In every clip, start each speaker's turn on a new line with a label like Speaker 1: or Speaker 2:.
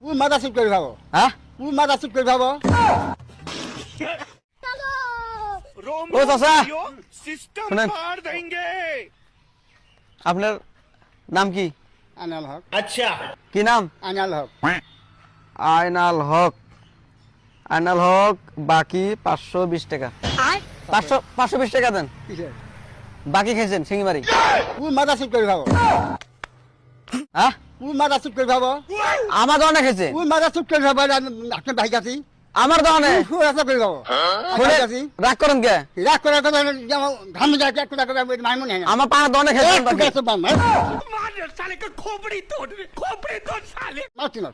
Speaker 1: তুই মাথা চুপ করে ভাবো
Speaker 2: হ্যাঁ
Speaker 1: তুই মাথা চুপ করে ভাবো
Speaker 2: ও চাচা
Speaker 3: सिस्टम
Speaker 2: শুনেন
Speaker 3: मार देंगे।
Speaker 2: আপনার নাম কি?
Speaker 1: আনাল হক
Speaker 2: কি নাম?
Speaker 1: আনাল হক
Speaker 2: আয়নাল হক। আয়নাল হক, বাকি 520 টাকা। 520 টাকা দেন।
Speaker 1: কিসের
Speaker 2: বাকি খাইছেন সিঙ্গিমারি।
Speaker 1: তুই মাথা চুপ করে ভাবো
Speaker 2: হ্যাঁ
Speaker 1: তুই মাথা চুপ করে ভাবো
Speaker 2: আমার দোকানে খাইছে।
Speaker 1: তুই মাথা চুপ করে ভাবো আপনার ভাই কাছি
Speaker 2: আমার দোকানে
Speaker 1: তুই রাস্তা করে ভাবো
Speaker 2: শুনে রাগ করেন কে?
Speaker 1: রাগ করার কথা ঘামে যায় একটা কথা মাইমন হয় না
Speaker 2: আমার পাড়ার দোকানে খাইছেন বাকি।
Speaker 3: मार साले का खोपड़ी तोड़ साले।
Speaker 1: মারছি না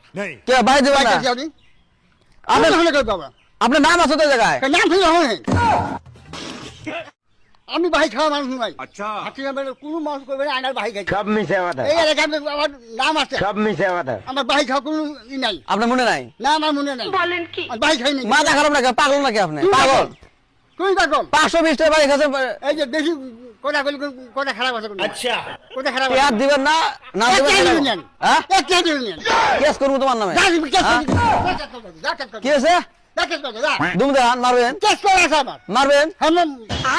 Speaker 2: কে ভাই দেবেন না?
Speaker 1: আপনি
Speaker 2: আপনার
Speaker 1: হলে করে বাবা
Speaker 2: আপনার নাম আছে তো জায়গায়।
Speaker 1: নাম শুনে হয় আমি ভাই খাওয়া মানুষ নয়
Speaker 3: अच्छा
Speaker 1: হাতি কোনো মানুষ করবে না আনার ভাই খাইছে
Speaker 4: সব মিশে কথা
Speaker 1: এই এলাকায় আমার নাম আছে
Speaker 4: সব মিশে কথা
Speaker 1: আমার ভাই খাওয়া কোনো ই নাই
Speaker 2: আপনার মনে নাই?
Speaker 1: না আমার মনে নাই বলেন কি ভাই খাই নাই
Speaker 2: মাথা খারাপ নাকি? পাগল নাকি আপনি? পাগল।
Speaker 1: তুই পাগল
Speaker 2: 520 টাকা বাকি খাইছেন।
Speaker 1: এই যে বেশি কথা বলি কথা খারাপ আছে আচ্ছা কথা খারাপ
Speaker 2: পেয়ার দিবেন না না দিবেন না? হ্যাঁ
Speaker 1: কে দিবেন
Speaker 2: কেস করব তোমার নামে। কি আছে? দুম দেন মারবেন মারবেন।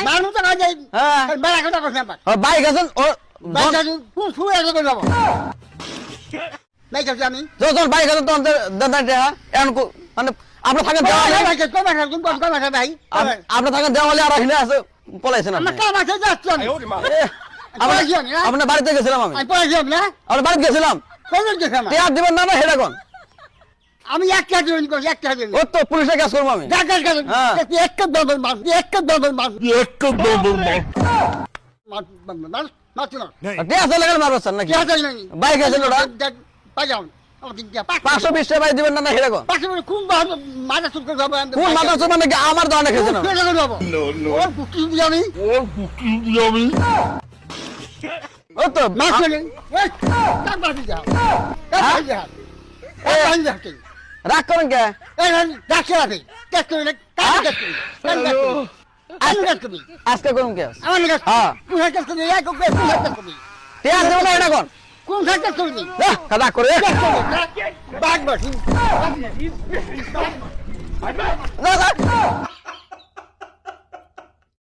Speaker 1: মানুষ তো কাজে
Speaker 2: হ্যাঁ
Speaker 1: বেড়া কথা কথা আমার
Speaker 2: ও বাইক আছেন ও
Speaker 1: বাইকা তুই শুয়ে আছে করে যাবো বাইকা আমি
Speaker 2: যখন বাইক আছেন তখন দেন টাকা এখন মানে আপনি থাকেন দেওয়ালে।
Speaker 1: ভাই
Speaker 2: আপনি থাকেন দেওয়ালে আর এখানে আছে পলাইছেন আপনি।
Speaker 1: আমার কাম আছে যাচ্ছি আমি
Speaker 2: এ, আপনার বাড়িতে গেছিলাম আমি।
Speaker 1: আমি পয়সা দিব না
Speaker 2: আপনার বাড়িতে গেছিলাম।
Speaker 1: কজন গেছে আমার
Speaker 2: পেয়ার দিবেন না না সেটা কোন?
Speaker 1: আমি একটা দিন করছি একটা দিন
Speaker 2: ও তো পুলিশে কেস করবো আমি। হ্যাঁ।
Speaker 1: একটা দলের মানুষ একটা দলের মানুষ মারছি না
Speaker 2: টিয়া আছে লাগাল মারবেন নাকি?
Speaker 1: কি আছে নাই
Speaker 2: বাইক আছে ওটা
Speaker 1: পাইলাম আমাকে
Speaker 2: 520 টাকা বাইক দিবেন না না সেটা কোন?
Speaker 1: পাশে খুব মাথা চুপ করে যাবো
Speaker 2: কোন মাদ্রাসা মানে কি আমার দোকানে খেয়েছেন?
Speaker 1: ওর বুকি দিয়ে আমি
Speaker 2: ও তো
Speaker 1: মাছ চলে কাম বাকি যা
Speaker 2: রাগ করেন কে?
Speaker 1: ডাক্তার আছে টেস্ট করে
Speaker 2: আজকে করুন কেস।
Speaker 1: আমার কাছে
Speaker 2: হ্যাঁ
Speaker 1: কোন টেস্ট করে এক কোন টেস্ট করে
Speaker 2: টিয়া দেবেন না এটা কোন?
Speaker 1: কোন টেস্ট করে
Speaker 2: রাগ করে
Speaker 1: বাগ বাসি
Speaker 2: না, না।